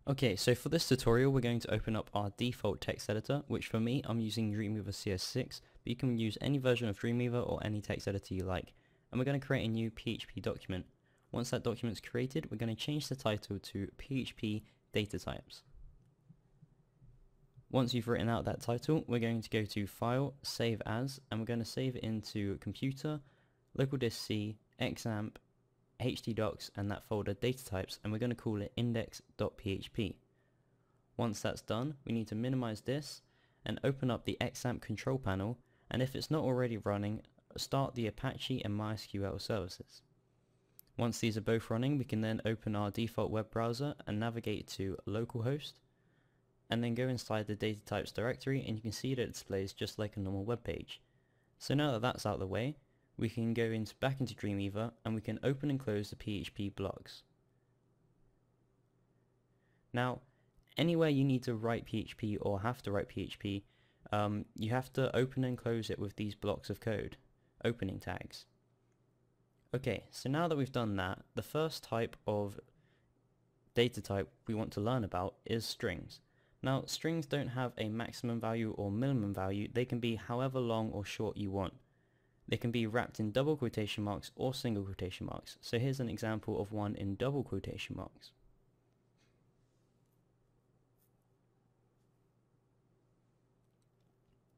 Okay, so for this tutorial we're going to open up our default text editor, which for me I'm using Dreamweaver CS6, but you can use any version of Dreamweaver or any text editor you like. And we're going to create a new PHP document. Once that document's created, we're going to change the title to PHP datatypes. Once you've written out that title, we're going to go to File, Save As, and we're going to save it into Computer, Local Disk C, XAMPP, htdocs, and that folder datatypes, and we're going to call it index.php. Once that's done, we need to minimize this and open up the XAMPP control panel, and if it's not already running, start the Apache and MySQL services. Once these are both running, we can then open our default web browser and navigate to localhost, and then go inside the datatypes directory, and you can see that it displays just like a normal web page. So now that that's out of the way, we can go back into Dreamweaver and we can open and close the PHP blocks. Now, anywhere you need to write PHP or have to write PHP, you have to open and close it with these blocks of code, opening tags. Okay, so now that we've done that, the first type of data type we want to learn about is strings. Now, strings don't have a maximum value or minimum value. They can be however long or short you want. They can be wrapped in double quotation marks or single quotation marks. So here's an example of one in double quotation marks.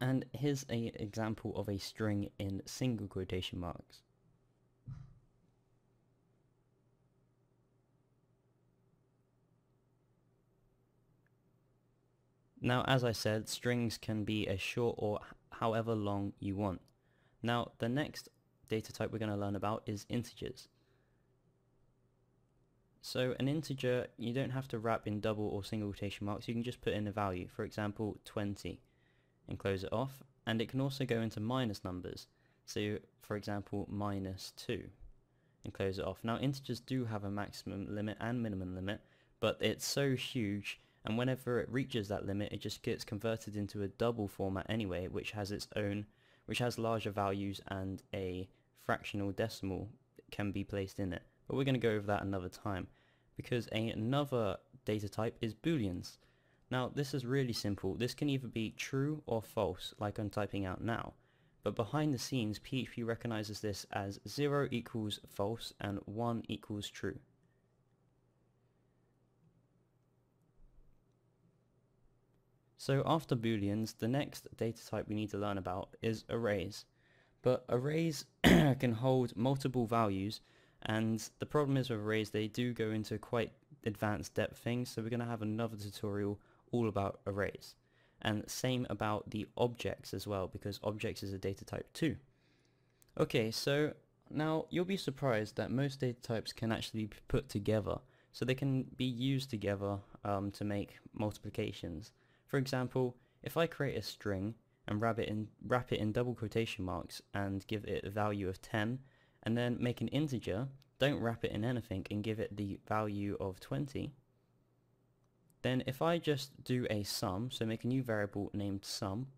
And here's an example of a string in single quotation marks. Now, as I said, strings can be as short or however long you want. Now, the next data type we're going to learn about is integers. So an integer, you don't have to wrap in double or single quotation marks. You can just put in a value, for example 20, and close it off. And it can also go into minus numbers, so for example -2, and close it off. Now, integers do have a maximum limit and minimum limit, but it's so huge, and whenever it reaches that limit, it just gets converted into a double format anyway, which has larger values, and a fractional decimal can be placed in it. But we're going to go over that another time, because another data type is booleans. Now, this is really simple. This can either be true or false, like I'm typing out now. But behind the scenes, PHP recognizes this as 0 equals false and 1 equals true. So after booleans, the next data type we need to learn about is arrays. But arrays can hold multiple values, and the problem is with arrays, they do go into quite advanced depth things, so we're going to have another tutorial all about arrays. And same about the objects as well, because objects is a data type too. Okay, so now you'll be surprised that most data types can actually be put together, so they can be used together to make multiplications. For example, if I create a string and wrap it in double quotation marks and give it a value of 10, and then make an integer, don't wrap it in anything and give it the value of 20, then if I just do a sum, so make a new variable named sum,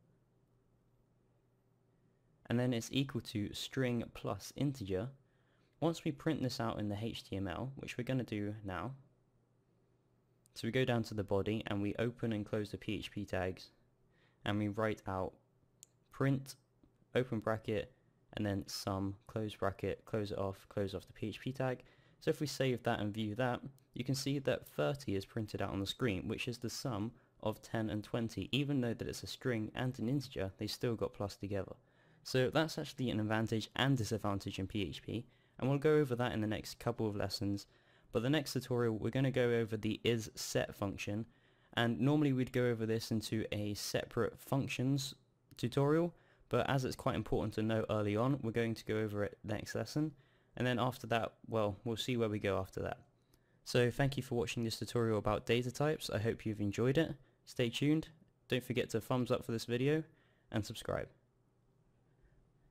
and then it's equal to string plus integer, once we print this out in the HTML, which we're going to do now, so we go down to the body and we open and close the PHP tags, and we write out print, open bracket, and then sum, close bracket, close it off, close off the PHP tag. So if we save that and view that, you can see that 30 is printed out on the screen, which is the sum of 10 and 20. Even though that it's a string and an integer, they still got plus together. So that's actually an advantage and disadvantage in PHP, and we'll go over that in the next couple of lessons. But the next tutorial, we're going to go over the isSet function, and normally we'd go over this into a separate functions tutorial, but as it's quite important to know early on, we're going to go over it next lesson, and then after that, well, we'll see where we go after that. So thank you for watching this tutorial about data types. I hope you've enjoyed it. Stay tuned, don't forget to thumbs up for this video, and subscribe.